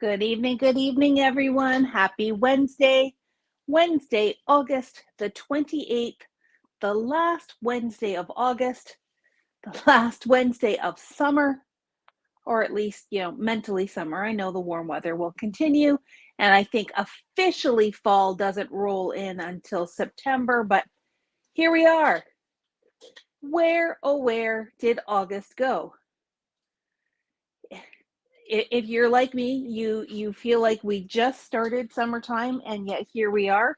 Good evening, everyone. Happy Wednesday. Wednesday, August the 28th, the last Wednesday of August, the last Wednesday of summer, or at least, mentally summer. I know the warm weather will continue, and I think officially fall doesn't roll in until September, but here we are. Where, oh, where did August go? If you're like me, you feel like we just started summertime, and yet here we are.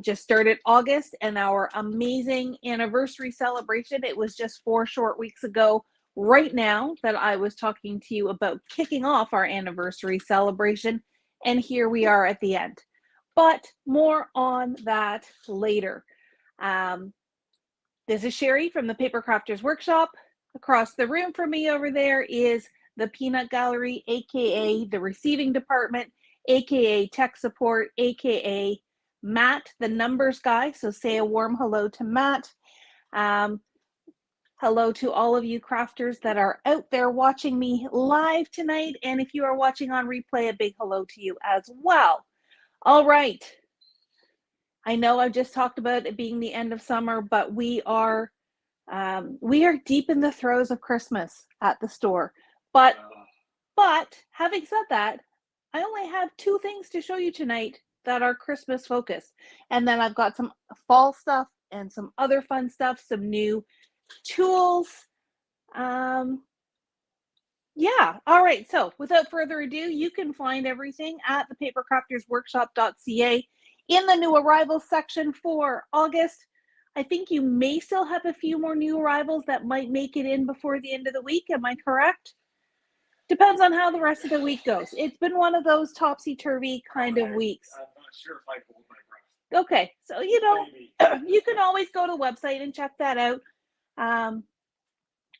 Just started August and our amazing anniversary celebration. It was just 4 short weeks ago, right now, that I was talking to you about kicking off our anniversary celebration, and here we are at the end. But more on that later. This is Sherry from the Paper Crafters Workshop. Across the room from me over there is the Peanut Gallery, aka the Receiving Department, aka Tech Support, aka Matt, the numbers guy. So say a warm hello to Matt. Hello to all of you crafters that are out there watching me live tonight. And if you are watching on replay, a big hello to you as well. All right. I know I just talked about it being the end of summer, but we are deep in the throes of Christmas at the store. But having said that, I only have 2 things to show you tonight that are Christmas focused. And then I've got some fall stuff and some other fun stuff, some new tools. Yeah. All right. So without further ado, you can find everything at thepapercraftersworkshop.ca in the new arrivals section for August. I think you may still have a few more new arrivals that might make it in before the end of the week. Am I correct? Depends on how the rest of the week goes. It's been one of those topsy-turvy kind of weeks. I'm not sure if I hold my breath. Okay, so you can always go to the website and check that out.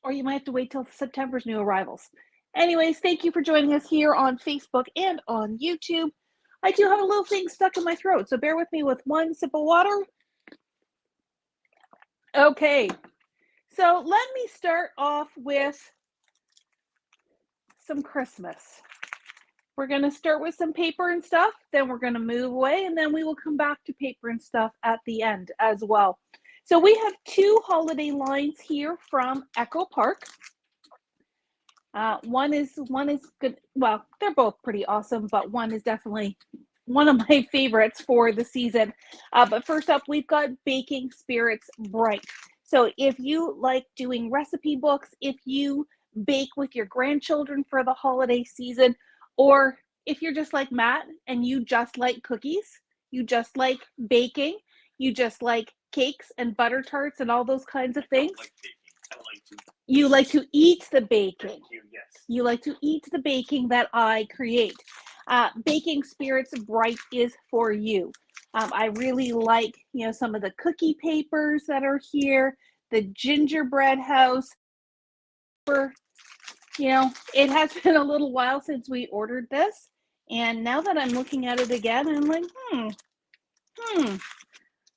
Or you might have to wait till September's new arrivals. Anyways, thank you for joining us here on Facebook and on YouTube. I do have a little thing stuck in my throat, so bear with me with one sip of water. Okay, so let me start off with some Christmas. We're going to start with some paper and stuff, then we're going to move away, and then we will come back to paper and stuff at the end as well. So we have 2 holiday lines here from Echo Park. One is good. Well, they're both pretty awesome, but one is definitely one of my favorites for the season. But first up, we've got Baking Spirits Bright. So if you like doing recipe books, if you bake with your grandchildren for the holiday season, or if you're just like Matt and you just like cookies, you just like baking, you just like cakes and butter tarts and all those kinds of things. You like to eat the baking. Yes. You like to eat the baking that I create. Baking Spirits Bright is for you. I really like, some of the cookie papers that are here, the gingerbread house. It has been a little while since we ordered this. And now that I'm looking at it again, I'm like,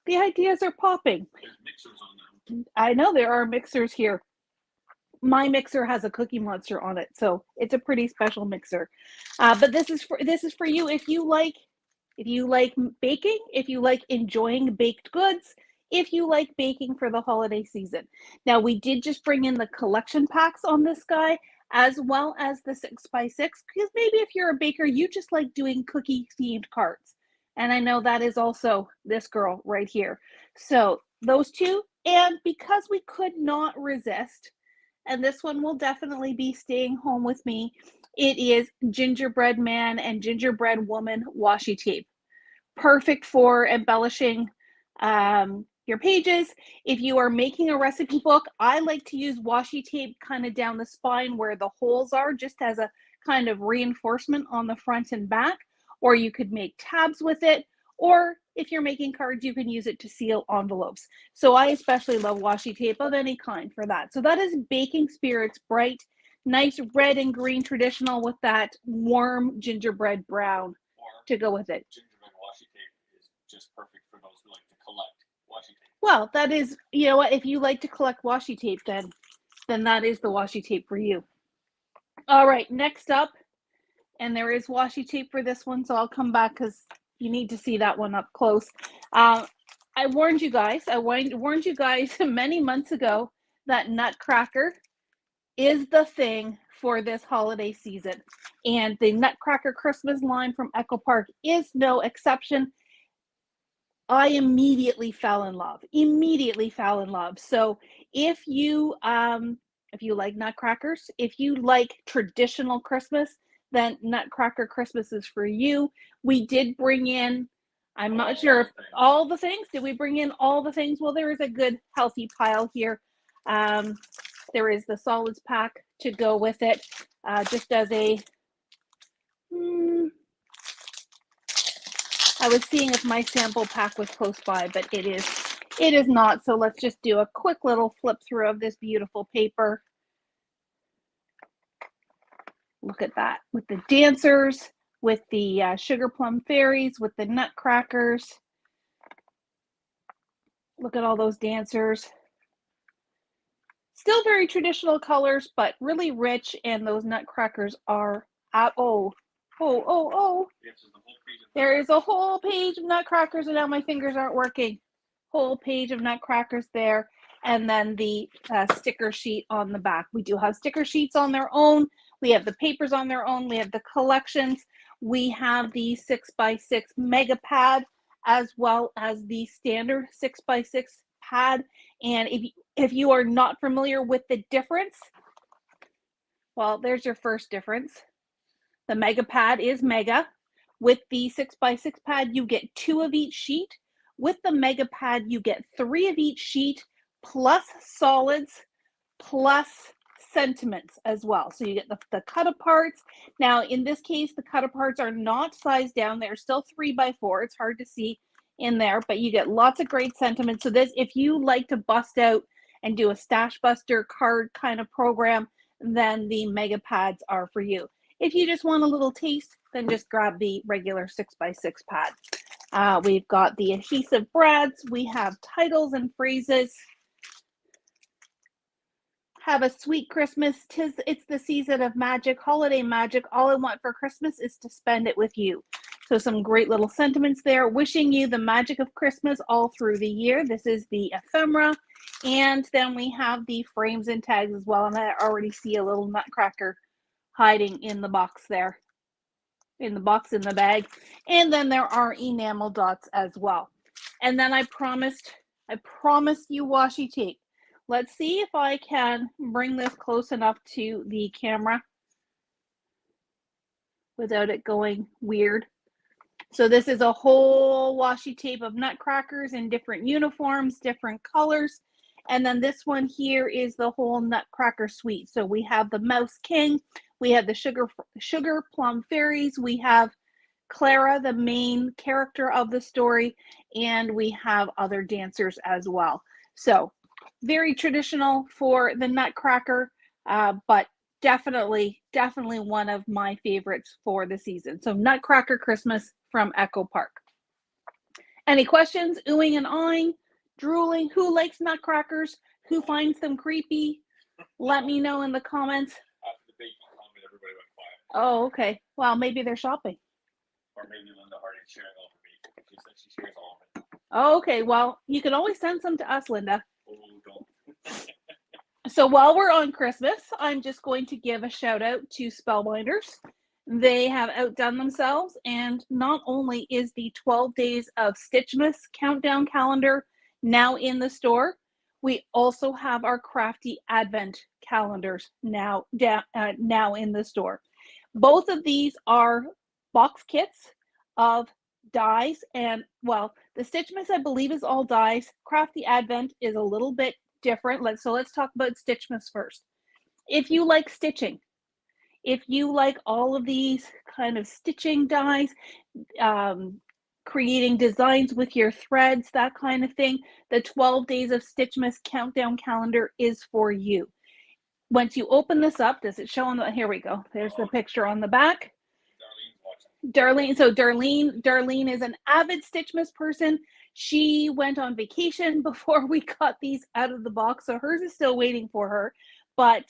the ideas are popping. There's mixers on them. I know there are mixers here. My mixer has a Cookie Monster on it, so it's a pretty special mixer. But this is for you if you like baking, if you like enjoying baked goods, if you like baking for the holiday season. Now we did just bring in the collection packs on this guy, as well as the 6x6, because maybe if you're a baker, you just like doing cookie themed cards. And I know that is also this girl right here. So those 2, and because we could not resist, and this one will definitely be staying home with me, it is Gingerbread Man and Gingerbread Woman washi tape. Perfect for embellishing your pages. If you are making a recipe book, I like to use washi tape kind of down the spine where the holes are, just as a kind of reinforcement on the front and back, or you could make tabs with it, or if you're making cards, you can use it to seal envelopes. So I especially love washi tape of any kind for that. So that is Baking Spirits Bright, nice red and green traditional with that warm gingerbread brown to go with it. Gingerbread washi tape is just perfect for those who like to collect washi tape. Well, that is, you know what, if you like to collect washi tape, then that is the washi tape for you. All right, next up, and there is washi tape for this one, so I'll come back because you need to see that one up close. I warned you guys, many months ago that Nutcracker is the thing for this holiday season. And the Nutcracker Christmas line from Echo Park is no exception. I immediately fell in love. So if you like nutcrackers, if you like traditional Christmas, then Nutcracker Christmas is for you. We did bring in, I'm not sure if all the things, did we bring in all the things? Well, there is a good healthy pile here. There is the solids pack to go with it, just as a, I was seeing if my sample pack was close by, but it is not. So let's just do a quick little flip through of this beautiful paper. Look at that, with the dancers, with the sugar plum fairies, with the nutcrackers. Look at all those dancers. Still very traditional colors, but really rich, and those nutcrackers are at, there is a whole page of nutcrackers, and now my fingers aren't working. Whole page of nutcrackers there, and then the sticker sheet on the back. We do have sticker sheets on their own. We have the papers on their own. We have the collections. We have the 6x6 mega pad, as well as the standard 6x6 pad. And if you are not familiar with the difference, well, there's your first difference. The mega pad is mega. With the 6x6 pad, you get 2 of each sheet. With the mega pad, you get 3 of each sheet, plus solids, plus sentiments as well. So you get the cut aparts. Now, in this case, the cut aparts are not sized down. They're still 3x4. It's hard to see in there, but you get lots of great sentiments. So this, if you like to bust out and do a stash buster card kind of program, then the mega pads are for you. If you just want a little taste, then just grab the regular 6x6 pad. We've got the adhesive brads. We have titles and phrases. Have a sweet Christmas. It's the season of magic, holiday magic. All I want for Christmas is to spend it with you. So some great little sentiments there. Wishing you the magic of Christmas all through the year. This is the ephemera. And then we have the frames and tags as well. And I already see a little nutcracker hiding in the box there. In the box, in the bag. And then there are enamel dots as well. And then I promised you washi tape. Let's see if I can bring this close enough to the camera without it going weird. So this is a whole washi tape of nutcrackers in different uniforms, different colors. And then this one here is the whole nutcracker suite. So we have the Mouse King, we have the sugar plum fairies, we have Clara, the main character of the story, and we have other dancers as well. So very traditional for the Nutcracker, but definitely one of my favorites for the season. So Nutcracker Christmas from Echo Park. Any questions? Oohing and eyeing, drooling. Who likes nutcrackers? Who finds them creepy? Let me know in the comments. After the baking comment, everybody went quiet. Oh, okay. Well, maybe they're shopping. Or maybe Linda Hardy's sharing all of me. She said she shares all of it. Oh, okay. Well, you can always send some to us, Linda. Oh, don't. So while we're on Christmas, I'm just going to give a shout out to Spellbinders. They have outdone themselves, and not only is the 12 Days of Stitchmas countdown calendar now in the store, we also have our crafty Advent calendars now in the store. Both of these are box kits of dies, and well, the Stitchmas I believe is all dies. Crafty Advent is a little bit different. Let's talk about Stitchmas first. If you like stitching, if you like all of these kind of stitching dies, creating designs with your threads, that kind of thing, the 12 Days of Stitchmas countdown calendar is for you. Once you open this up, does it show on the, here we go. There's the picture on the back. Darlene is an avid Stitchmas person. She went on vacation before we got these out of the box, so hers is still waiting for her. but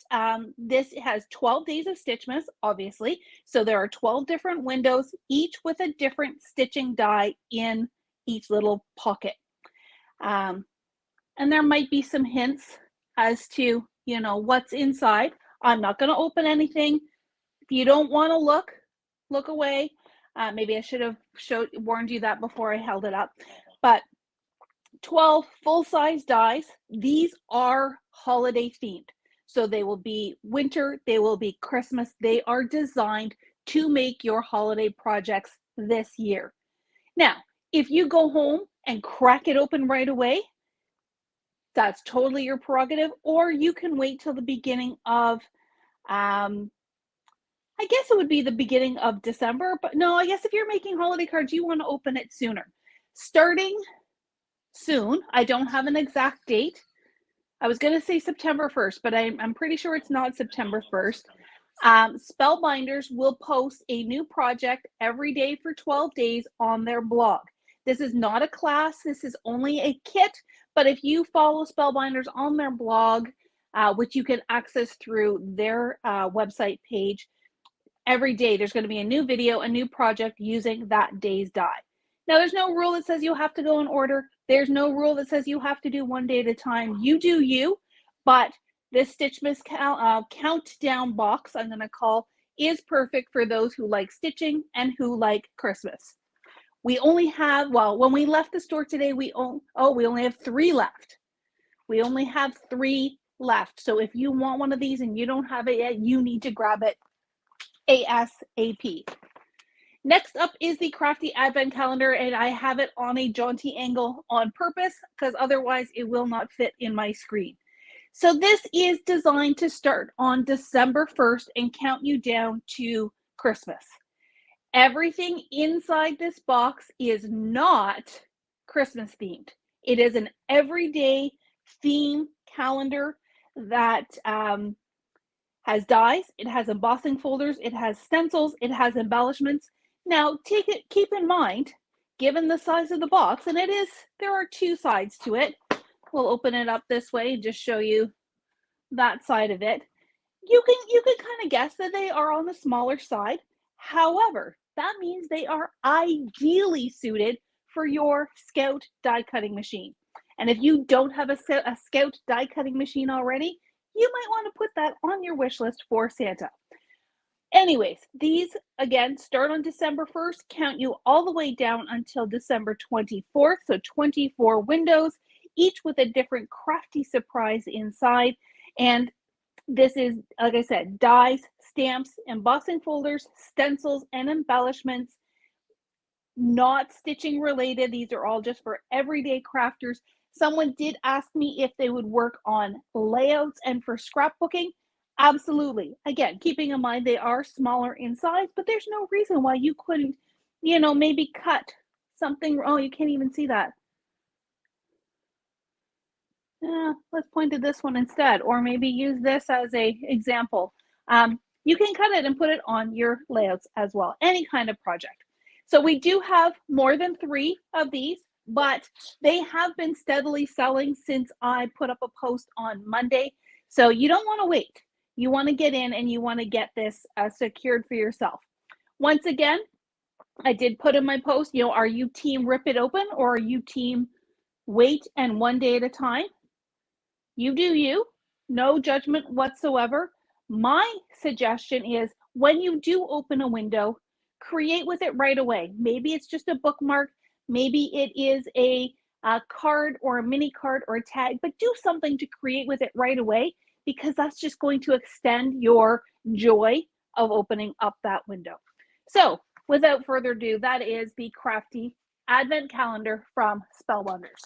this has 12 days of Stitchmas, obviously. So there are 12 different windows, each with a different stitching die in each little pocket. And there might be some hints as to, you know, what's inside. I'm not going to open anything. If you don't want to look away. Maybe I should have warned you that before I held it up. But 12 full-size dies. These are holiday themed. So they will be winter, they will be Christmas. They are designed to make your holiday projects this year. Now, if you go home and crack it open right away, that's totally your prerogative, or you can wait till the beginning of, I guess it would be the beginning of December, but no, I guess if you're making holiday cards, you want to open it sooner. Starting soon, I don't have an exact date. I was going to say September 1st, but I'm pretty sure it's not September 1st. Spellbinders will post a new project every day for 12 days on their blog. This is not a class, this is only a kit, but if you follow Spellbinders on their blog, which you can access through their website page, every day there's going to be a new video, a new project using that day's die. Now, there's no rule that says you have to go in order. There's no rule that says you have to do one day at a time. You do you, but this Stitchmas countdown box, I'm going to call, is perfect for those who like stitching and who like Christmas. We only have, well, when we left the store today, we only have 3 left. We only have 3 left. So if you want one of these and you don't have it yet, you need to grab it ASAP. Next up is the Crafty Advent Calendar, and I have it on a jaunty angle on purpose because otherwise it will not fit in my screen. So this is designed to start on December 1st and count you down to Christmas. Everything inside this box is not Christmas themed. It is an everyday theme calendar that has dies, it has embossing folders, it has stencils, it has embellishments. Now, keep in mind, given the size of the box, and there are 2 sides to it. We'll open it up this way and just show you that side of it. You can kind of guess that they are on the smaller side. However, that means they are ideally suited for your Scout die cutting machine. And if you don't have a Scout die cutting machine already, you might want to put that on your wish list for Santa. Anyways, these again start on December 1st, count you all the way down until December 24th. So 24 windows, each with a different crafty surprise inside. And this is, like I said, dies, stamps, embossing folders, stencils, and embellishments. Not stitching related. These are all just for everyday crafters. Someone did ask me if they would work on layouts and for scrapbooking. Absolutely. Again, keeping in mind they are smaller in size, but there's no reason why you couldn't, you know, maybe cut something. Oh, you can't even see that. Let's point to this one instead, or maybe use this as a example. You can cut it and put it on your layouts as well, any kind of project. So we do have more than 3 of these, but they have been steadily selling since I put up a post on Monday. So you don't want to wait. You want to get in and you want to get this secured for yourself. Once again, I did put in my post, you know, are you team rip it open or are you team wait and one day at a time? You do you, no judgment whatsoever. My suggestion is when you do open a window, create with it right away. Maybe it's just a bookmark. Maybe it is a card or a mini card or a tag, but do something to create with it right away because that's just going to extend your joy of opening up that window. So without further ado, that is the Crafty Advent Calendar from Spellbinders.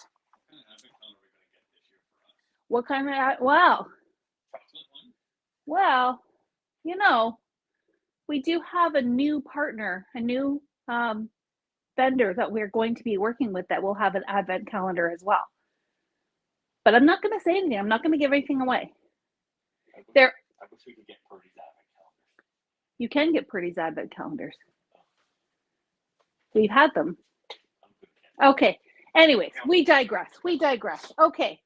What kind of, wow. Well, you know, we do have a new partner, a new vendor that we're going to be working with that will have an advent calendar as well. But I'm not going to say anything. I'm not going to give anything away. I wish we could get Purdy's advent calendars. You can get Purdy's advent calendars. We've had them. Okay. Anyways, we digress. Okay.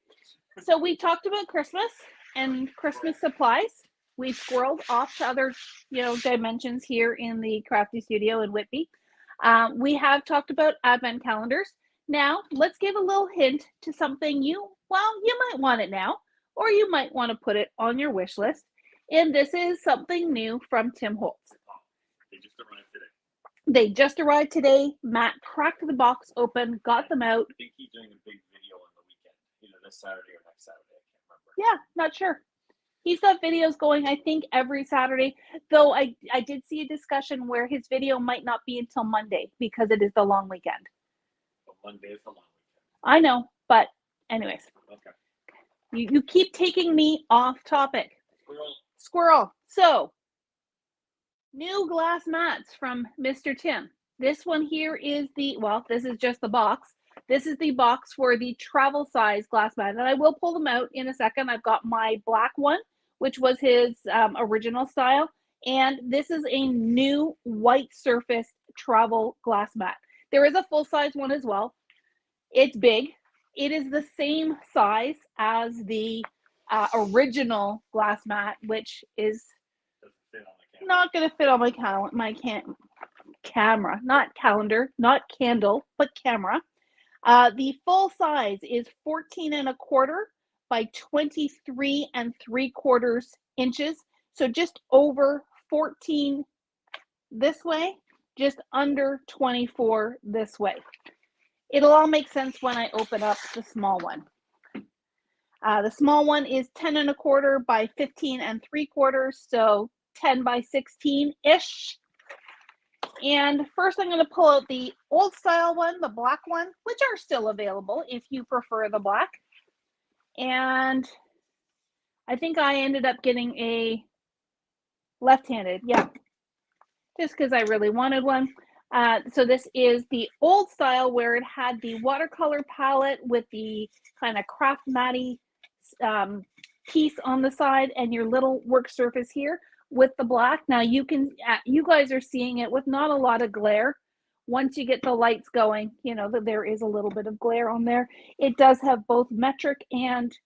So we talked about Christmas. and Christmas supplies. We've squirreled off to other, dimensions here in the Crafty Studio in Whitby. We have talked about advent calendars. Now, let's give a little hint to something you might want it now, or you might want to put it on your wish list. And this is something new from Tim Holtz. They just arrived today. They just arrived today. Matt cracked the box open, got them out. I think he's doing a big video on the weekend, either this Saturday or next Saturday. I can't remember. Yeah, not sure. He's got videos going, I think, every Saturday, though I did see a discussion where his video might not be until Monday because it is the long weekend. But Monday is the long weekend. I know, but anyways. Okay. You keep taking me off topic. Squirrel. So, new glass mats from Mr. Tim. This one here is this is just the box. This is the box for the travel size glass mat. And I will pull them out in a second. I've got my black one, which was his original style. And this is a new white surface travel glass mat. There is a full size one as well. It's big. It is the same size as the original glass mat, which is not going to fit on my camera, not calendar, not candle, but camera. The full size is 14 1/4 by 23 3/4 inches. So just over 14 this way, just under 24 this way. It'll all make sense when I open up the small one. The small one is 10 1/4 by 15 3/4, so 10 by 16-ish. And first I'm going to pull out the old style one, the black one, which are still available if you prefer the black. And I think I ended up getting a left-handed, yeah, just because I really wanted one. So this is the old style where it had the watercolor palette with the kind of craft matty piece on the side and your little work surface here with the black. Now you guys are seeing it with not a lot of glare. Once you get the lights going, that there is a little bit of glare on there. It does have both metric and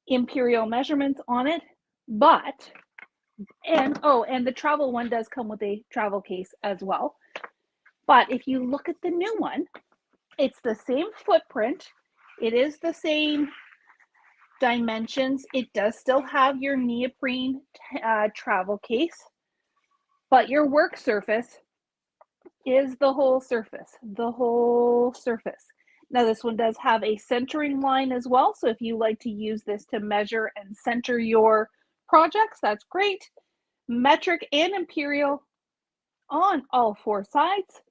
imperial measurements on it, and the travel one does come with a travel case as well. But if you look at the new one, it's the same footprint. It is the same dimensions. It does still have your neoprene travel case, but your work surface is the whole surface. Now this one does have a centering line as well, so if you like to use this to measure and center your projects, that's great. Metric and imperial on all 4 sides,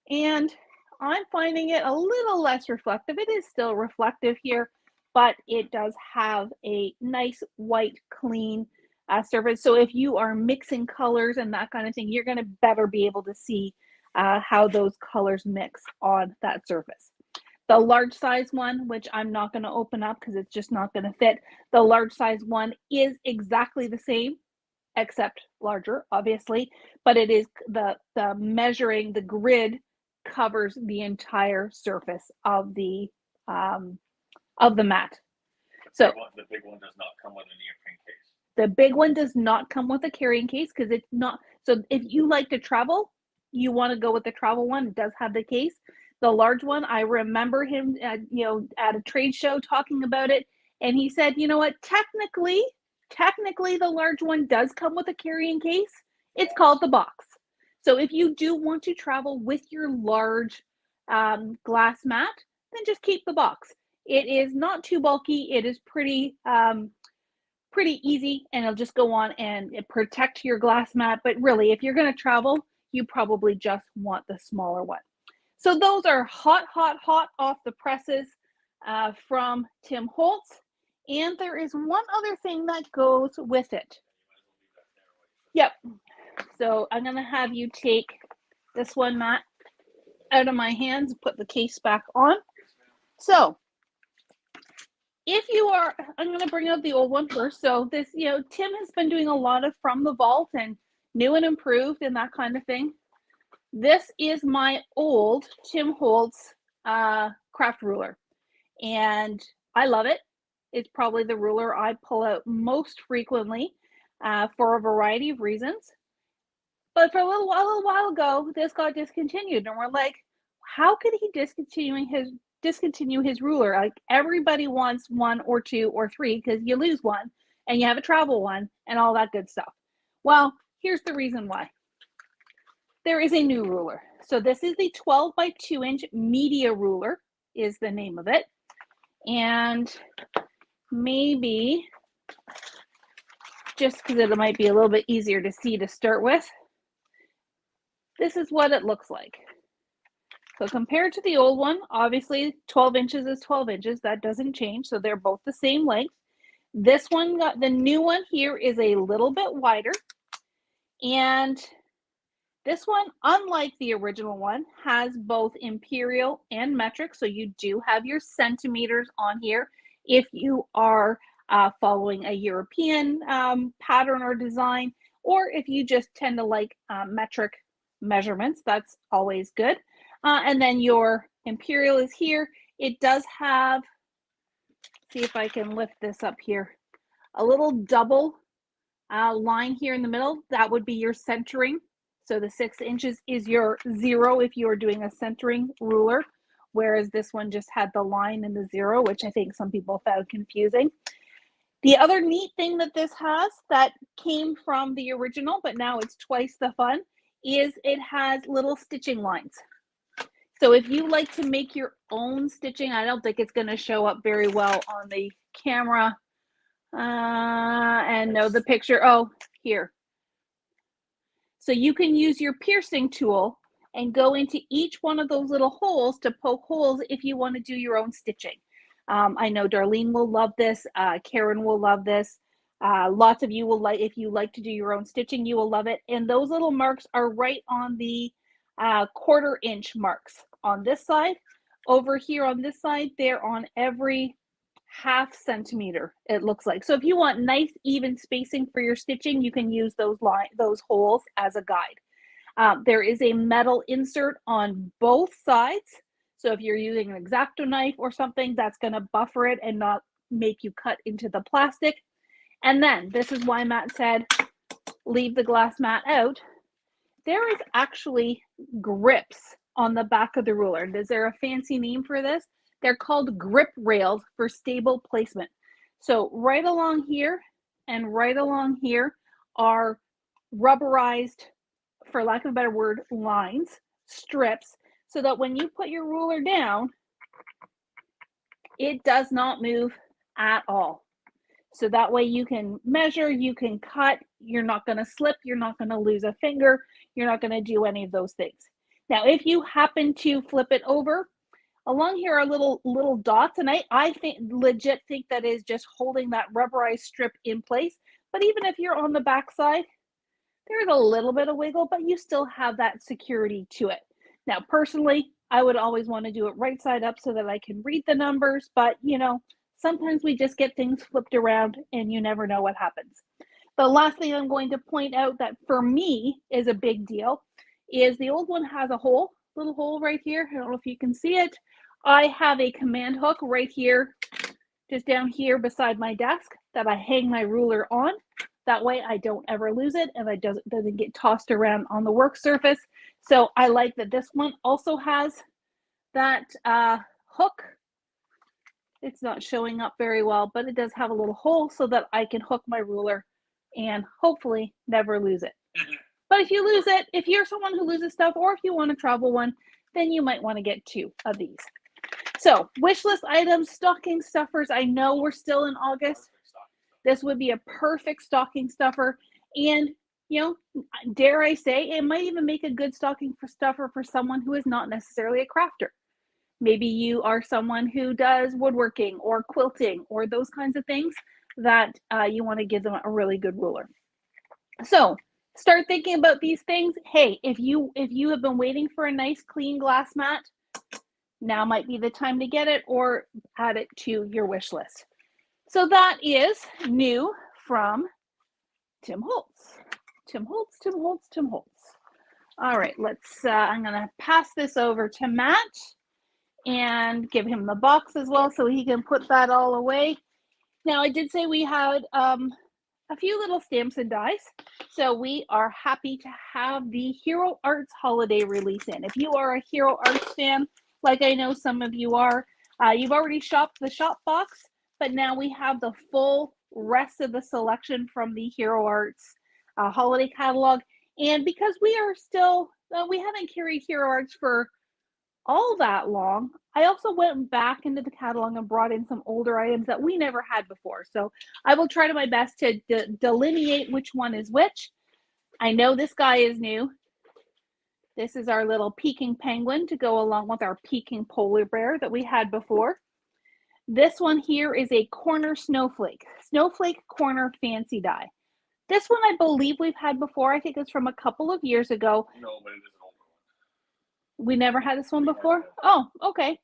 and I'm finding it a little less reflective. It is still reflective here, but it does have a nice white clean surface. So if you are mixing colors and that kind of thing, you're going to better be able to see how those colors mix on that surface. The large size one, which I'm not going to open up because it's just not going to fit, the large size one is exactly the same, except larger, obviously, but it is the measuring, the grid covers the entire surface of the mat. So the big one does not come with a neoprene case. The big one does not come with a carrying case because it's not. So if you like to travel, you want to go with the travel one. It does have the case. The large one, I remember him at a trade show talking about it, and he said, you know what, technically the large one does come with a carrying case. It's called the box. So if you do want to travel with your large glass mat, then just keep the box. It is not too bulky. It is pretty easy, and it'll just go on and protect your glass mat. But really, if you're going to travel, you probably just want the smaller one. So those are hot off the presses from Tim Holtz. And there is one other thing that goes with it. Yep. So I'm going to have you take this one, Matt, out of my hands, put the case back on. So if you are, I'm going to bring out the old one first. So this, Tim has been doing a lot of From the Vault and new and improved and that kind of thing. This is my old Tim Holtz craft ruler, and I love it. is probably the ruler I pull out most frequently for a variety of reasons. But for a little while ago, this got discontinued, and we're like, how could he discontinue his ruler? Like, everybody wants 1 or 2 or 3 because you lose one and you have a travel one and all that good stuff. Well, here's the reason why. There is a new ruler. So this is the 12 by 2 inch media ruler is the name of it. And maybe just because it might be a little bit easier to see to start with, this is what it looks like. So compared to the old one, obviously 12 inches is 12 inches. That doesn't change. So they're both the same length. This one, the new one here is a little bit wider. And this one, unlike the original one, has both imperial and metric. So you do have your centimeters on here if you are following a European pattern or design, or if you just tend to like metric measurements, that's always good. And then your imperial is here. It does have, see if I can lift this up here, a little double line here in the middle. That would be your centering. So the 6 inches is your 0 if you are doing a centering ruler, whereas this one just had the line and the 0, which I think some people found confusing. The other neat thing that this has that came from the original, but now it's twice the fun, is it has little stitching lines. So if you like to make your own stitching, I don't think it's going to show up very well on the camera. And no, the picture, oh, here. So you can use your piercing tool and go into each one of those little holes to poke holes if you want to do your own stitching. I know Darlene will love this. Karen will love this. Lots of you will like, if you like to do your own stitching, you will love it. And those little marks are right on the 1/4 inch marks on this side. Over here on this side, they're on every 1/2 centimeter, it looks like. So if you want nice even spacing for your stitching, you can use those holes as a guide. There is a metal insert on both sides. So if you're using an X-Acto knife or something, that's going to buffer it and not make you cut into the plastic. And then this is why Matt said, leave the glass mat out. There is actually grips on the back of the ruler. Is there a fancy name for this? They're called grip rails for stable placement. So right along here and right along here are rubberized, for lack of a better word, lines, strips, so that when you put your ruler down, it does not move at all. So that way you can measure, you can cut, you're not going to slip, you're not going to lose a finger, you're not going to do any of those things. Now, if you happen to flip it over, along here are little dots, and I legit think that is just holding that rubberized strip in place. But even if you're on the back side, there's a little bit of wiggle, but you still have that security to it. Now, personally, I would always want to do it right side up so that I can read the numbers, but you know, sometimes we just get things flipped around and you never know what happens. The last thing I'm going to point out that for me is a big deal is the old one has a hole, little hole right here. I don't know if you can see it. I have a command hook right here, just down here beside my desk that I hang my ruler on. That way I don't ever lose it and it doesn't get tossed around on the work surface. So I like that this one also has that hook. It's not showing up very well, but it does have a little hole so that I can hook my ruler and hopefully never lose it. But if you lose it, if you're someone who loses stuff, or if you want to travel one, then you might want to get 2 of these. So wish list items, stocking stuffers. I know we're still in August. This would be a perfect stocking stuffer. And, you know, dare I say, it might even make a good stocking stuffer for someone who is not necessarily a crafter. Maybe you are someone who does woodworking or quilting or those kinds of things that you want to give them a really good ruler. So start thinking about these things. Hey, if you have been waiting for a nice clean glass mat, now might be the time to get it or add it to your wish list. So that is new from Tim Holtz. Tim Holtz, Tim Holtz, Tim Holtz. All right, let's, I'm going to pass this over to Matt and give him the box as well so he can put that all away. Now, I did say we had a few little stamps and dies. So we are happy to have the Hero Arts holiday release in. If you are a Hero Arts fan, like I know some of you are, you've already shopped the shop box, but now we have the full rest of the selection from the Hero Arts holiday catalog. And because we are still, we haven't carried Hero Arts for all that long, I also went back into the catalog and brought in some older items that we never had before. So I will try to my best to delineate which one is which. I know this guy is new. This is our little Peking penguin to go along with our Peking polar bear that we had before. This one here is a corner snowflake corner fancy die. This one I believe we've had before. I think it's from a couple of years ago. No, but it is an older one. We never had this one before? Oh, okay.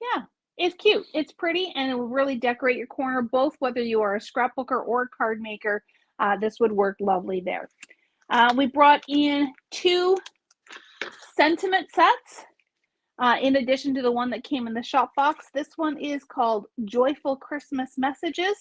Yeah, it's cute. It's pretty, and it will really decorate your corner, both whether you are a scrapbooker or a card maker. This would work lovely there. We brought in 2 sentiment sets in addition to the one that came in the shop box. This one is called Joyful Christmas Messages.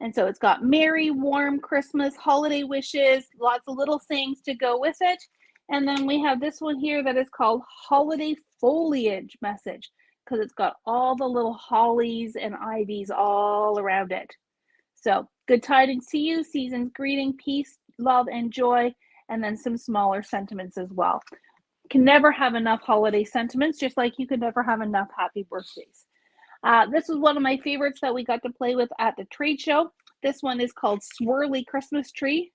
And so it's got Merry, Warm Christmas, Holiday Wishes, lots of little sayings to go with it. And then we have this one here that is called Holiday Foliage Message, because it's got all the little hollies and ivies all around it. So good tidings to you, season's greeting, peace, love, and joy, and then some smaller sentiments as well. Can never have enough holiday sentiments, just like you can never have enough happy birthdays. This was one of my favorites that we got to play with at the trade show. This one is called Swirly Christmas Tree.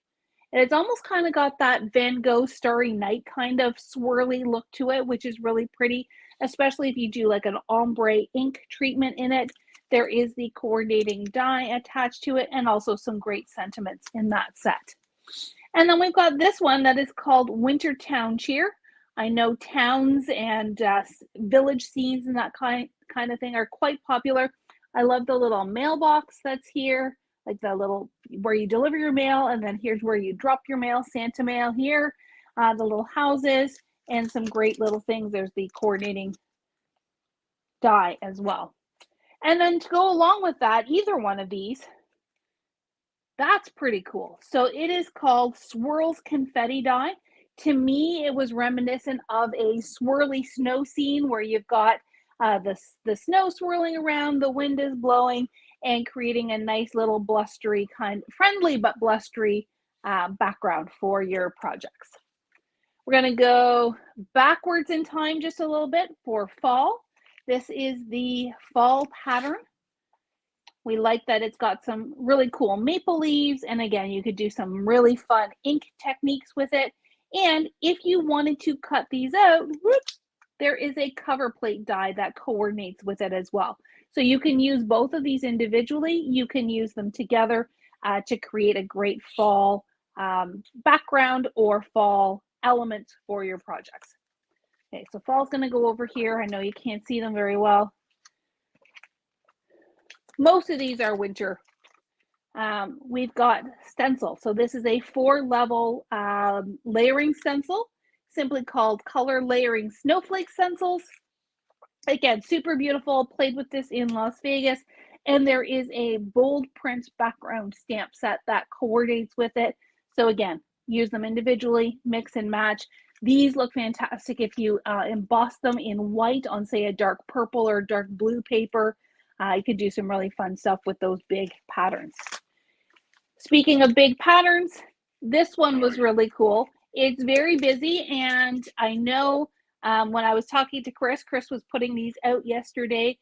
And it's almost kind of got that Van Gogh Starry Night kind of swirly look to it, which is really pretty, especially if you do like an ombre ink treatment in it. There is the coordinating die attached to it and also some great sentiments in that set. And then we've got this one that is called Winter Town Cheer. I know towns and village scenes and that kind of thing are quite popular. I love the little mailbox that's here, like the little where you deliver your mail, and then here's where you drop your mail, Santa mail here, the little houses, and some great little things. There's the coordinating die as well. And then to go along with that, either one of these, that's pretty cool. So it is called Swirls Confetti Die. To me, it was reminiscent of a swirly snow scene where you've got the snow swirling around, the wind is blowing, and creating a nice little blustery friendly but blustery background for your projects. We're going to go backwards in time just a little bit for fall. This is the fall pattern. We like that it's got some really cool maple leaves, and again, you could do some really fun ink techniques with it. And if you wanted to cut these out, whoops, there is a cover plate die that coordinates with it as well. So you can use both of these individually. You can use them together to create a great fall background or fall elements for your projects. Okay, so fall's going to go over here. I know you can't see them very well. Most of these are winter. We've got stencil. So this is a 4-level layering stencil, simply called Color Layering Snowflake Stencils. Again, super beautiful. Played with this in Las Vegas. And there is a bold print background stamp set that coordinates with it. So again, use them individually, mix and match. These look fantastic if you emboss them in white on, say, a dark purple or dark blue paper. You could do some really fun stuff with those big patterns. Speaking of big patterns, this one was really cool. It's very busy, and I know when I was talking to Chris was putting these out yesterday.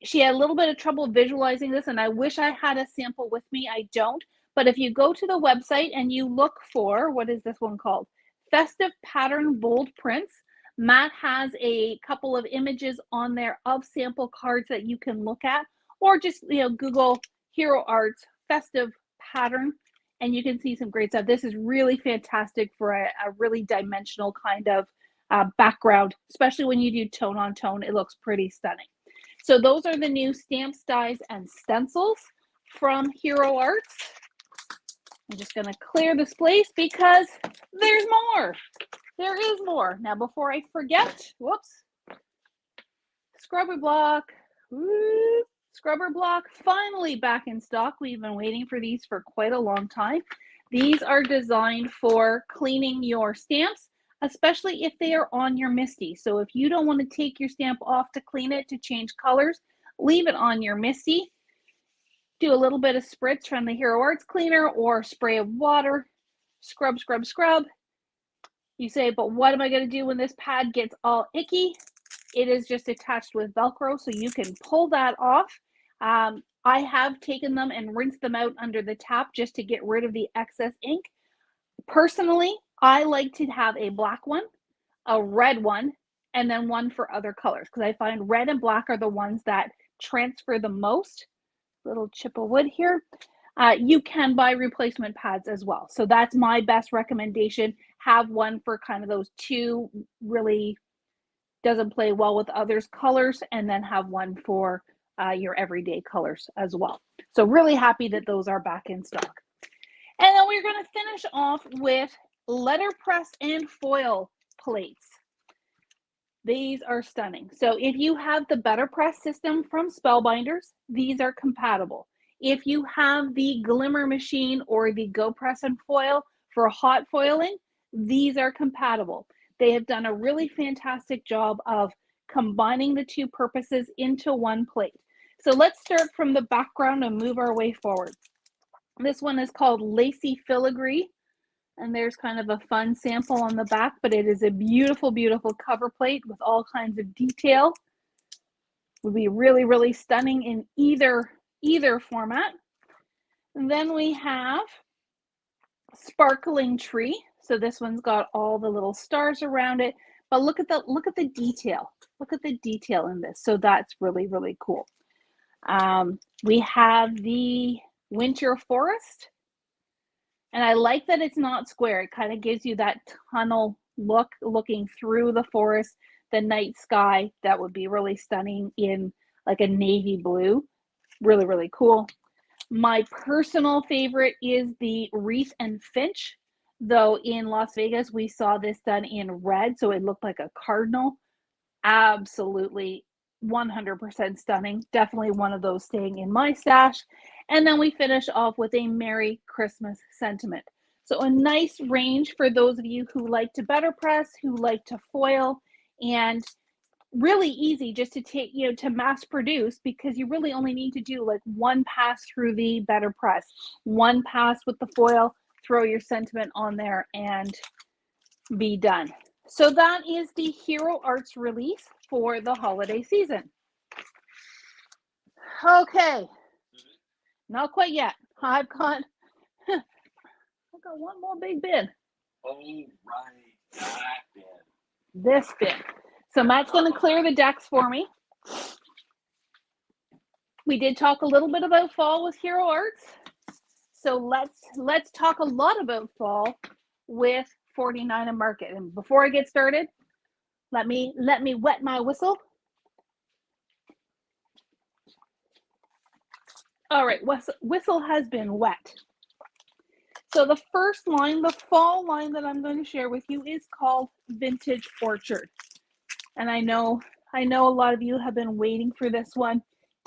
She had a little bit of trouble visualizing this, and I wish I had a sample with me. I don't. But if you go to the website and you look for, what is this one called? Festive Pattern Bold Prints. Matt has a couple of images on there of sample cards that you can look at, or just Google Hero Arts Festive Pattern, and you can see some great stuff. This is really fantastic for a really dimensional kind of background, especially when you do tone on tone. It looks pretty stunning. So those are the new stamps, dies, and stencils from Hero Arts. I'm just going to clear this place because there's more. There is more. Now, before I forget, whoops, scrubber block. Woo. Scrubber block, finally back in stock. We've been waiting for these for quite a long time. These are designed for cleaning your stamps, especially if they are on your MISTI. So if you don't want to take your stamp off to clean it, to change colors, leave it on your MISTI. Do a little bit of spritz from the Hero Arts cleaner or spray of water. Scrub, scrub, scrub. You say, but what am I going to do when this pad gets all icky? It is just attached with Velcro, so you can pull that off. I have taken them and rinsed them out under the tap just to get rid of the excess ink. Personally, I like to have a black one, a red one, and then one for other colors, because I find red and black are the ones that transfer the most. Little chip of wood here. You can buy replacement pads as well. So that's my best recommendation. Have one for kind of those two really doesn't play well with others colors, and then have one for your everyday colors as well. So really happy that those are back in stock. And then we're going to finish off with letterpress and foil plates. These are stunning. So if you have the Better Press system from Spellbinders, these are compatible. If you have the Glimmer machine or the Go Press and Foil for hot foiling, these are compatible. They have done a really fantastic job of combining the two purposes into one plate. So let's start from the background and move our way forward. This one is called Lacy Filigree. And there's kind of a fun sample on the back, but it is a beautiful, beautiful cover plate with all kinds of detail. Would be really, really stunning in either format. And then we have Sparkling Tree. So this one's got all the little stars around it, but look at the detail. Look at the detail in this. So that's really, really cool. We have the Winter Forest. And I like that it's not square. It kind of gives you that tunnel look, looking through the forest, the night sky. That would be really stunning in like a navy blue. Really, really cool. My personal favorite is the Wreath and Finch, though in Las Vegas, we saw this done in red, so it looked like a cardinal. Absolutely 100% stunning. Definitely one of those staying in my stash. And then we finish off with a Merry Christmas sentiment. So a nice range for those of you who like to Better Press, who like to foil, and really easy just to take, to mass produce, because you really only need to do like one pass through the Better Press, one pass with the foil, throw your sentiment on there and be done. So that is the Hero Arts release for the holiday season. Okay, not quite yet. I've got one more big bin. Oh, right, that bin. This bin. So Matt's going to clear the decks for me. We did talk a little bit about fall with Hero Arts. So let's talk a lot about fall with 49 and Market. And before I get started, let me wet my whistle. All right, whistle has been wet. So the first line, the fall line that I'm going to share with you is called Vintage Orchard. And I know a lot of you have been waiting for this one.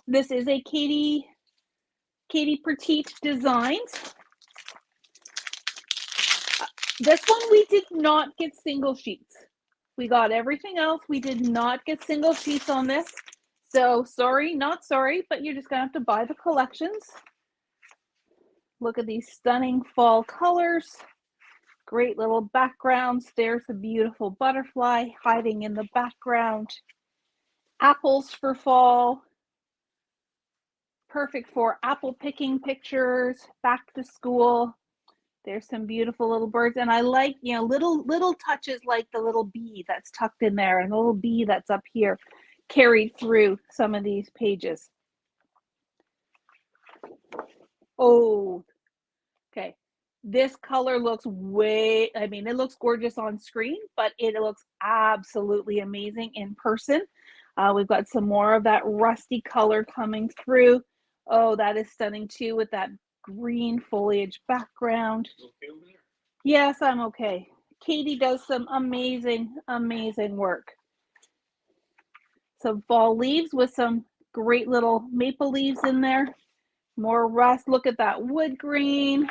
This is a Katie Petite Designs. This one we did not get single sheets. We got everything else. We did not get single sheets on this. So sorry, not sorry, but you're just gonna have to buy the collections. Look at these stunning fall colors. Great little backgrounds. There's a beautiful butterfly hiding in the background. Apples for fall. Perfect for apple picking pictures, back to school. There's some beautiful little birds. And I like, little touches like the little bee that's tucked in there and the little bee that's up here carried through some of these pages. Oh, okay. This color looks it looks gorgeous on screen, but it looks absolutely amazing in person. We've got some more of that rusty color coming through. Oh, that is stunning too, with that green foliage background. Okay over there? Yes, I'm okay. Katie does some amazing, amazing work. Some fall leaves with some Great little maple leaves in there. More rust. Look at that wood grain.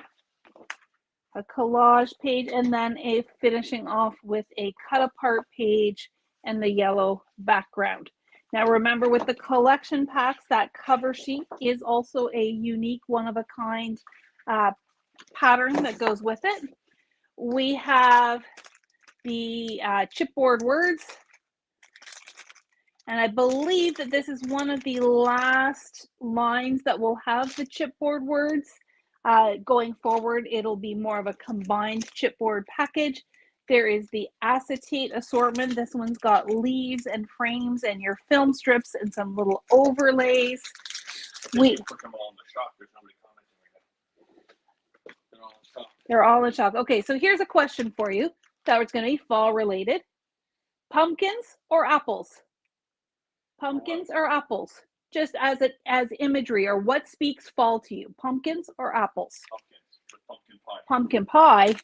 A collage page, and then a finishing off with a cut apart page and the yellow background. Now remember, with the collection packs, that cover sheet is also a unique one of a kind pattern that goes with it. We have the chipboard words, and I believe that this is one of the last lines that will have the chipboard words. Going forward, it'll be more of a combined chipboard package. There is the acetate assortment. This one's got leaves and frames and your film strips and some little overlays. We put them all in the shop. There's nobody commenting right now. They're all in shop. They're all in shop. Okay, so here's a question for you that was going to be fall related. Pumpkins or apples? Pumpkins or apples? Just as imagery, or what speaks fall to you? Pumpkins or apples? Pumpkins with pumpkin pie. Pumpkin pie.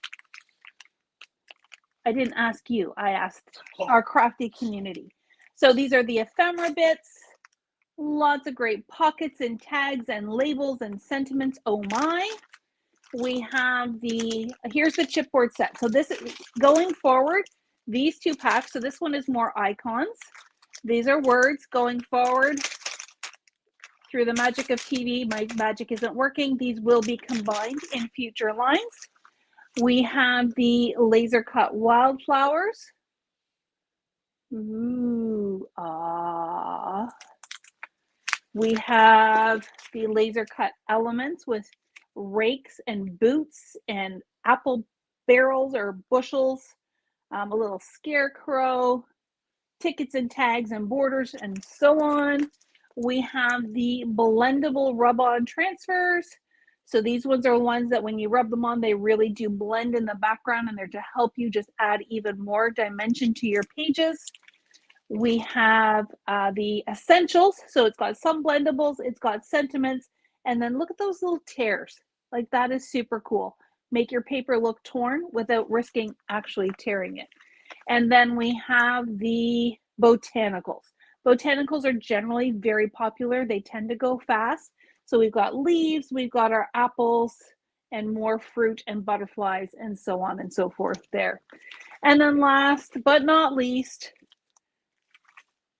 I didn't ask you. I asked our crafty community. So these are the ephemera bits. Lots of great pockets and tags and labels and sentiments. Oh my. We have here's the chipboard set. So this is going forward, these two packs. So this one is more icons. These are words going forward. Through the magic of TV, my magic isn't working. These will be combined in future lines. We have the laser cut wildflowers. Ooh, ah. We have the laser cut elements with rakes and boots and apple barrels or bushels, a little scarecrow, tickets and tags and borders, and so on. We have the blendable rub-on transfers. So these ones are ones that when you rub them on, they really do blend in the background, and they're to help you just add even more dimension to your pages. We have the essentials. So it's got some blendables, it's got sentiments, and then look at those little tears. Like, that is super cool. Make your paper look torn without risking actually tearing it. And then we have the botanicals. Botanicals are generally very popular. They tend to go fast. So we've got leaves, we've got our apples, and more fruit and butterflies and so on and so forth there. And then last but not least,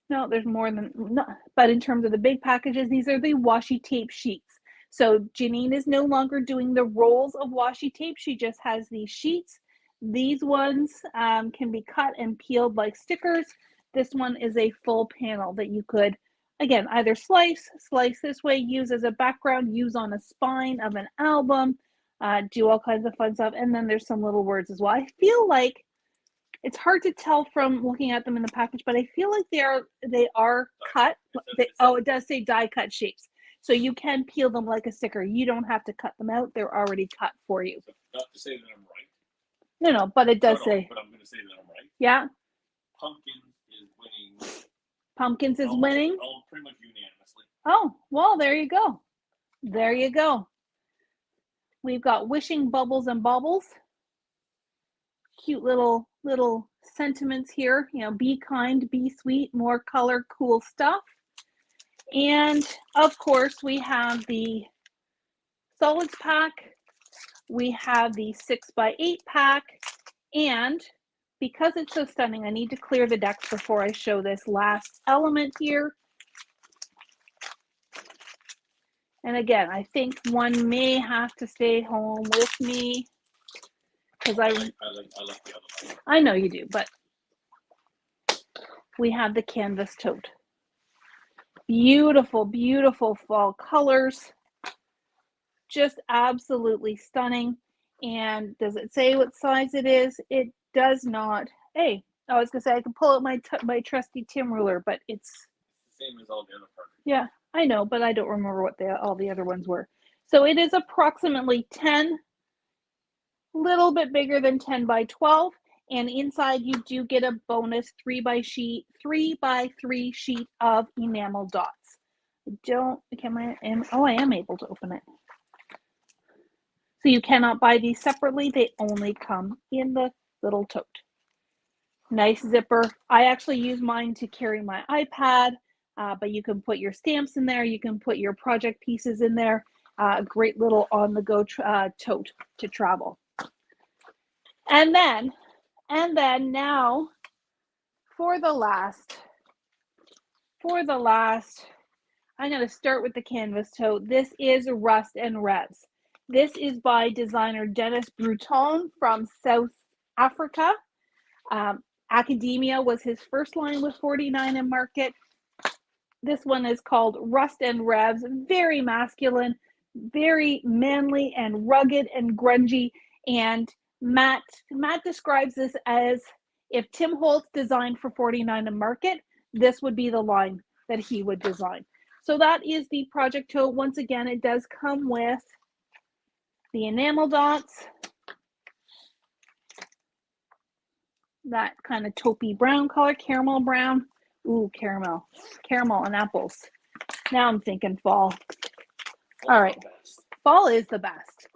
no, there's more than, no, but in terms of the big packages, these are the washi tape sheets. So Janine is no longer doing the rolls of washi tape. She just has these sheets. These ones can be cut and peeled like stickers. This one is a full panel that you could, again, either slice this way, use as a background, use on a spine of an album, do all kinds of fun stuff. And then there's some little words as well. I feel like it's hard to tell from looking at them in the package, but I feel like they are cut. It does say die cut shapes. So you can peel them like a sticker. You don't have to cut them out. They're already cut for you. So not to say that I'm right. No, but it does say. But I'm going to say that I'm right. Yeah. Pumpkins is winning. Pumpkins is winning. Pretty much unanimously. Oh, well, there you go. There you go. We've got wishing bubbles and baubles. Cute little sentiments here. You know, be kind, be sweet, more color, cool stuff. And of course, we have the solids pack. We have the 6x8 pack. And because it's so stunning, I need to clear the decks before I show this last element here. And again, I think one may have to stay home with me because I like the other one. I know you do, but we have the canvas tote. Beautiful, beautiful fall colors. Just absolutely stunning. And does it say what size it is? It does not. Hey, I was gonna say I can pull out my trusty Tim ruler, but it's the same as all the other parts. Yeah, I know, but I don't remember what all the other ones were. So it is approximately 10, little bit bigger than 10 by 12. And inside you do get a bonus 3x3 sheet of enamel dots. I am able to open it. So you cannot buy these separately. They only come in the little tote. Nice zipper. I actually use mine to carry my iPad. but you can put your stamps in there. You can put your project pieces in there. Great little on-the-go tote to travel. And then now for the last, I'm going to start with the canvas tote. This is Rust and Revs. This is by designer Dennis Bruton from South Africa. Academia was his first line with 49 and Market. This one is called Rust and Revs. Very masculine, very manly and rugged and grungy. And Matt describes this as if Tim Holtz designed for 49 and Market, this would be the line that he would design. So that is the project tote. Once again, it does come with the enamel dots, that kind of taupey brown color, caramel brown. Ooh, caramel and apples. Now I'm thinking fall. All right, fall is the best.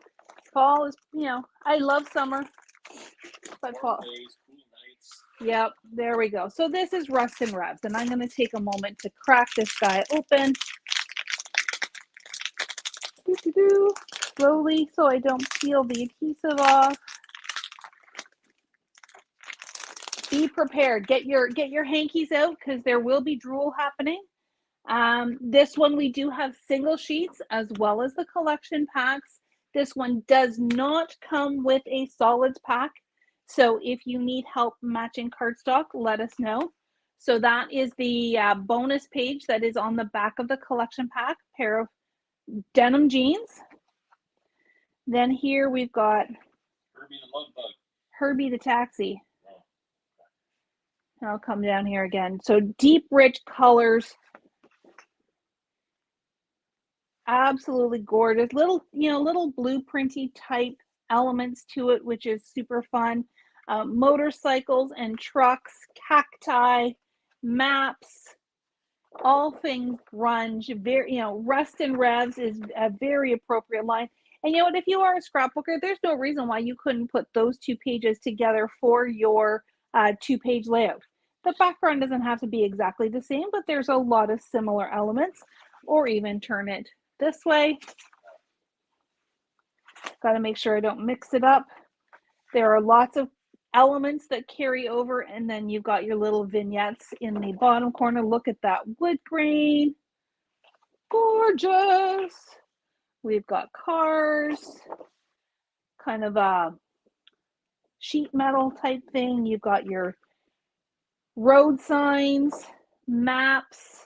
Fall is, I love summer, but fall. Yep, there we go. So this is Rust and Revs, and I'm going to take a moment to crack this guy open. Slowly, so I don't peel the adhesive off. Be prepared. Get your hankies out because there will be drool happening. This one we do have single sheets as well as the collection packs. This one does not come with a solids pack. So if you need help matching cardstock, let us know. So that is the bonus page that is on the back of the collection pack, pair of denim jeans. Then here we've got Herbie the Love Bug. Herbie the Taxi. I'll come down here again. So deep, rich colors. Absolutely gorgeous. Little blueprinty type elements to it, which is super fun. Motorcycles and trucks, cacti, maps, all things grunge. Very, Rust and Revs is a very appropriate line. And you know what? If you are a scrapbooker, there's no reason why you couldn't put those two pages together for your two-page layout. The background doesn't have to be exactly the same, but there's a lot of similar elements, or even turn it this way. Got to make sure I don't mix it up. There are lots of elements that carry over, and then you've got your little vignettes in the bottom corner. Look at that wood grain. Gorgeous. We've got cars, kind of a sheet metal type thing. You've got your road signs, maps.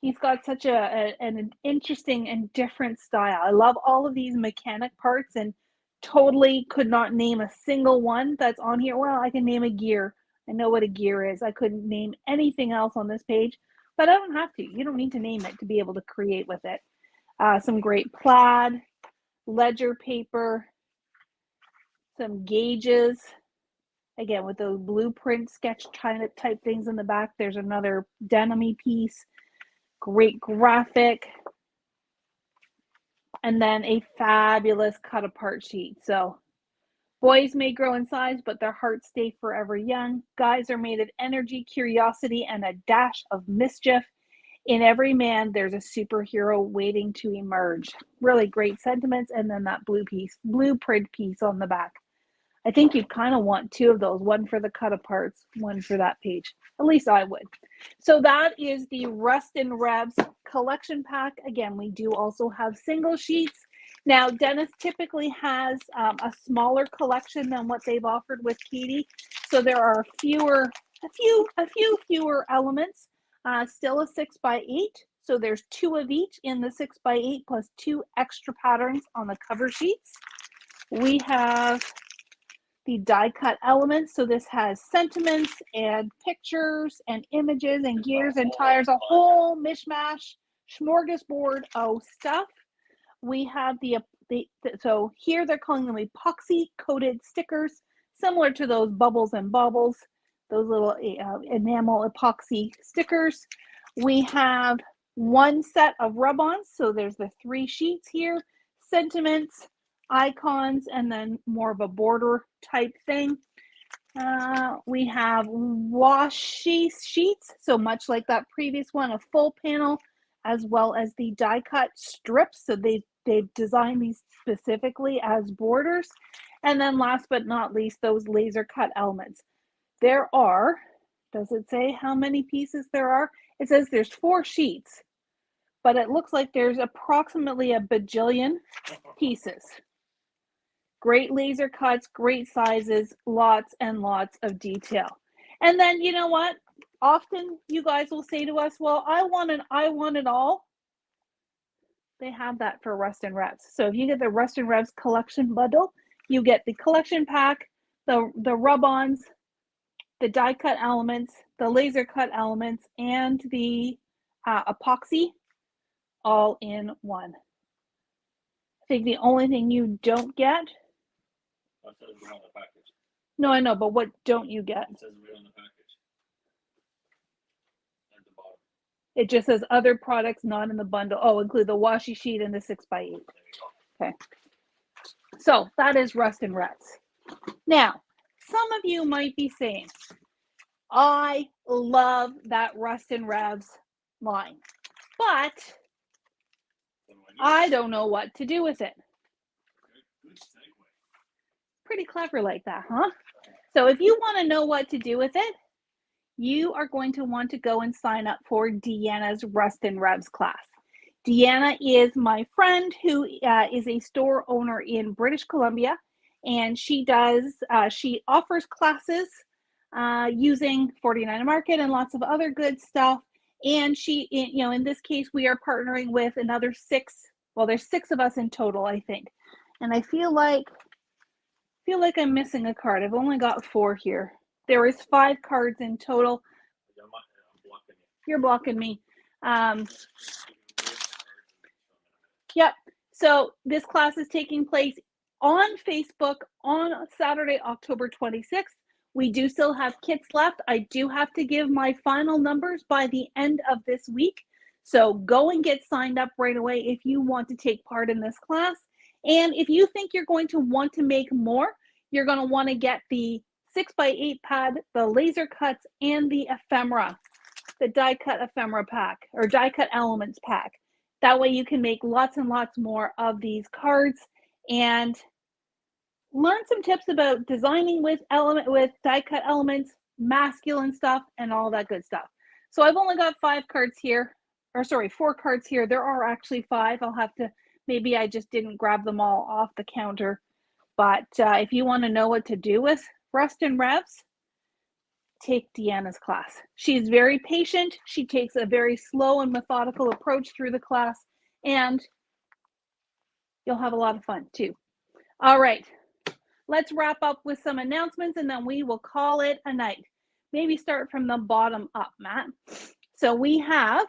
He's got such an interesting and different style. I love all of these mechanic parts and totally could not name a single one that's on here. Well, I can name a gear. I know what a gear is. I couldn't name anything else on this page, but I don't have to. You don't need to name it to be able to create with it. Some great plaid, ledger paper, some gauges. Again, with those blueprint sketch type things in the back. There's another denim-y piece. Great graphic. And then a fabulous cut apart sheet. So boys may grow in size, but their hearts stay forever young. Guys are made of energy, curiosity, and a dash of mischief. In every man, there's a superhero waiting to emerge. Really great sentiments. And then that blueprint piece on the back. I think you'd kind of want two of those, one for the cut aparts, one for that page. At least I would. So that is the Rust and Revs collection pack. Again, we do also have single sheets. Now, Dennis typically has a smaller collection than what they've offered with Katie. So there are a few fewer elements. Still a 6x8. So there's 2 of each in the 6x8 plus 2 extra patterns on the cover sheets. We have the die cut elements. So this has sentiments and pictures and images and gears and tires, a whole mishmash, smorgasbord of stuff. We have so here they're calling them epoxy coated stickers, similar to those bubbles and baubles, those little enamel epoxy stickers. We have 1 set of rub-ons. So there's the 3 sheets here, sentiments, icons, and then more of a border type thing. We have washi sheets, so much like that previous one, a full panel, as well as the die cut strips. So they've designed these specifically as borders. And then last but not least, those laser cut elements. There are, does it say how many pieces there are? It says there's 4 sheets, but it looks like there's approximately a bajillion pieces. Great laser cuts, great sizes, lots and lots of detail. And then you know what? Often you guys will say to us, well, I want it all. They have that for Rustin Revs. So if you get the Rustin Revs collection bundle, you get the collection pack, the rub-ons, the die cut elements, the laser cut elements, and the epoxy all in one. I think the only thing you don't get. That says we're on the package. No, I know, but what don't you get? It says we're on the package. At the bottom. It just says other products not in the bundle. Oh, include the washi sheet and the 6x8. There you go. Okay. So that is Rustin Revs. Now, some of you might be saying, I love that Rustin Revs line, but I don't know what to do with it. Good segue. Pretty clever like that, huh? So if you want to know what to do with it, you are going to want to go and sign up for Deanna's Rustin Revs class. Deanna is my friend who is a store owner in British Columbia, and she offers classes using 49 Market and lots of other good stuff. And she, in this case, we are partnering with another 6. Well, there's 6 of us in total, I think. And I feel like I'm missing a card. I've only got 4 here. There is 5 cards in total. I'm blocking you. You're blocking me. Yep. So this class is taking place on Facebook on Saturday, October 26th. We do still have kits left. I do have to give my final numbers by the end of this week. So go and get signed up right away if you want to take part in this class. And if you think you're going to want to make more, you're going to want to get the 6x8 pad, the laser cuts, and the ephemera, the die cut ephemera pack or die cut elements pack. That way you can make lots and lots more of these cards and learn some tips about designing with die cut elements, masculine stuff, and all that good stuff. So I've only got 4 cards here. There are actually 5. I'll have to, maybe I just didn't grab them all off the counter. But if you want to know what to do with Rustin Revs, take Deanna's class. She's very patient. She takes a very slow and methodical approach through the class, and you'll have a lot of fun too. All right, let's wrap up with some announcements and then we will call it a night. Maybe start from the bottom up, Matt. So we have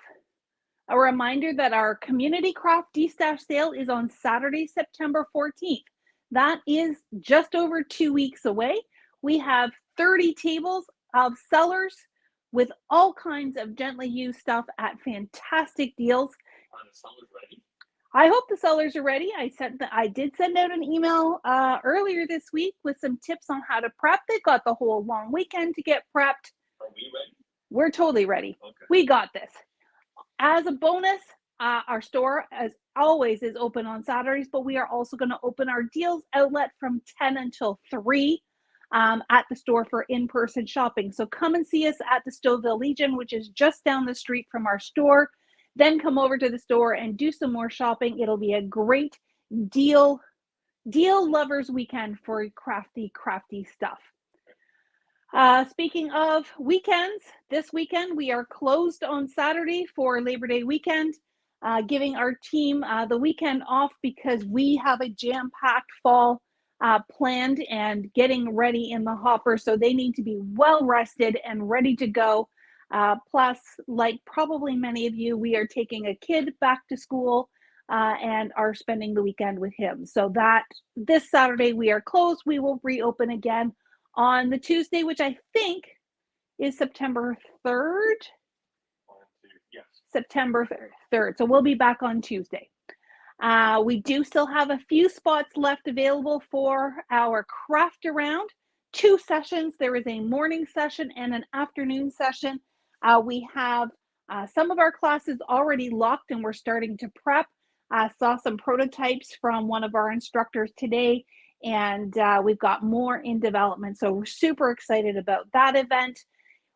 a reminder that our Community Craft D-Stash sale is on Saturday, September 14th. That is just over 2 weeks away. We have 30 tables of sellers with all kinds of gently used stuff at fantastic deals. Are the sellers ready? I hope the sellers are ready. I did send out an email earlier this week with some tips on how to prep. They've got the whole long weekend to get prepped. Are we ready? We're totally ready. Okay. We got this. As a bonus, our store, as always, is open on Saturdays, but we are also going to open our deals outlet from 10 until 3 at the store for in-person shopping. So come and see us at the Stouffville Legion, which is just down the street from our store. Then come over to the store and do some more shopping. It'll be a great deal lovers weekend for crafty stuff. Speaking of weekends, this weekend we are closed on Saturday for Labor Day weekend, giving our team the weekend off because we have a jam-packed fall planned and getting ready in the hopper. So they need to be well rested and ready to go. Plus, like probably many of you, we are taking a kid back to school and are spending the weekend with him. So that this Saturday we are closed. We will reopen again on the Tuesday, which I think is September 3rd. Yes. September 3rd. So we'll be back on Tuesday. We do still have a few spots left available for our craft around. 2 sessions. There is a morning session and an afternoon session. We have some of our classes already locked and we're starting to prep. Saw some prototypes from one of our instructors today, and we've got more in development. So we're super excited about that event.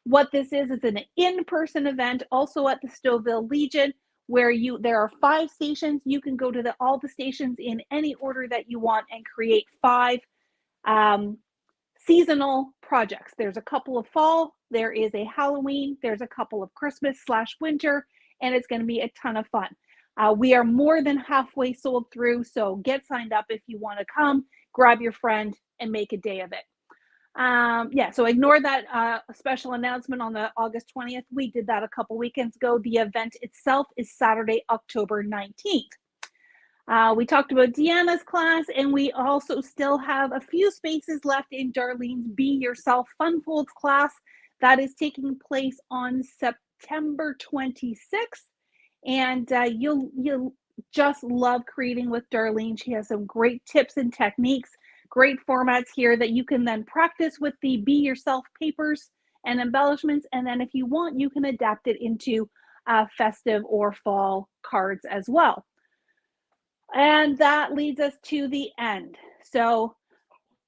What this is an in-person event also at the Stouffville Legion, where there are 5 stations. You can go to all the stations in any order that you want and create 5 seasonal projects. There's a couple of fall, there is a Halloween, there's a couple of Christmas/winter, and it's going to be a ton of fun. We are more than halfway sold through, so get signed up if you want to come, grab your friend, and make a day of it. Yeah, so ignore that special announcement on the August 20th. We did that a couple weekends ago. The event itself is Saturday, October 19th. We talked about Deanna's class, and we also still have a few spaces left in Darlene's Be Yourself Fun Folds class. That is taking place on September 26th. And you'll just love creating with Darlene. She has some great tips and techniques, great formats here that you can then practice with the Be Yourself papers and embellishments. And then if you want, you can adapt it into festive or fall cards as well. And that leads us to the end. So,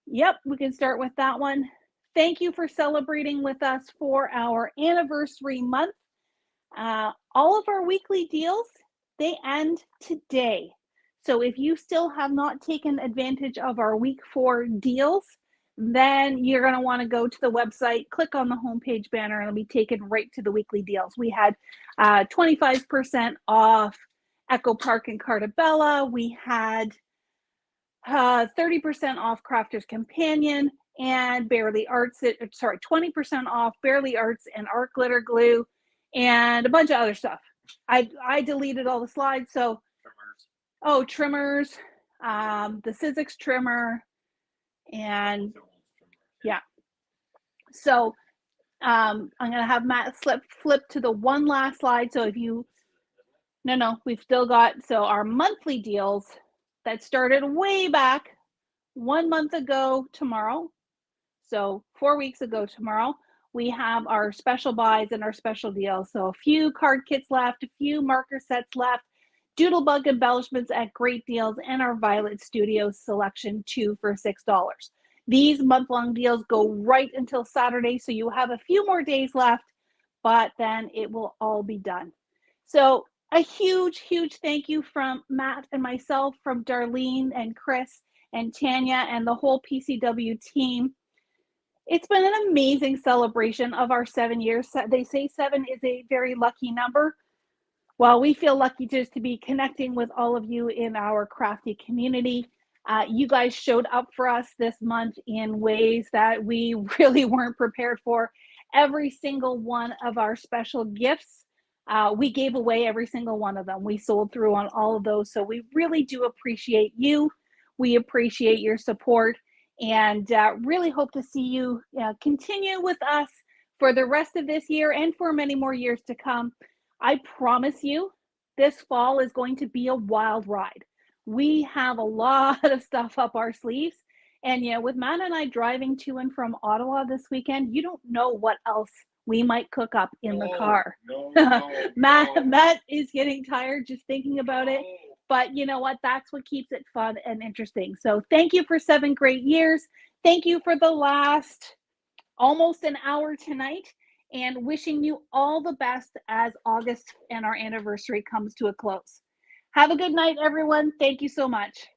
yep, we can start with that one. Thank you for celebrating with us for our anniversary month. All of our weekly deals, they end today. So if you still have not taken advantage of our week 4 deals, then you're going to want to go to the website, click on the homepage banner, and it'll be taken right to the weekly deals. We had 25% off Echo Park and Cartabella. We had 30% off Crafter's Companion and Barely Arts. 20% off Barely Arts and Art Glitter Glue, and a bunch of other stuff. I deleted all the slides. So, trimmers, the Sizzix trimmer, and yeah. So I'm gonna have Matt flip to the one last slide. So if you, no, we've still got, so our monthly deals that started way back 1 month ago tomorrow. So 4 weeks ago tomorrow, we have our special buys and our special deals. So a few card kits left, a few marker sets left, Doodlebug embellishments at great deals, and our Violet Studios selection 2 for $6. These month-long deals go right until Saturday, so you have a few more days left, but then it will all be done. So a huge, huge thank you from Matt and myself, from Darlene and Chris and Tanya and the whole PCW team. It's been an amazing celebration of our 7 years. They say 7 is a very lucky number. Well, we feel lucky just to be connecting with all of you in our crafty community. You guys showed up for us this month in ways that we really weren't prepared for. Every single one of our special gifts, we gave away every single one of them. We sold through on all of those. So we really do appreciate you. We appreciate your support, and really hope to see you continue with us for the rest of this year and for many more years to come. I promise you, this fall is going to be a wild ride. We have a lot of stuff up our sleeves. And, with Matt and I driving to and from Ottawa this weekend, you don't know what else we might cook up in the car. Matt is getting tired just thinking about it. But you know what? That's what keeps it fun and interesting. So thank you for 7 great years. Thank you for the last almost an hour tonight. And wishing you all the best as August and our anniversary comes to a close. Have a good night, everyone. Thank you so much.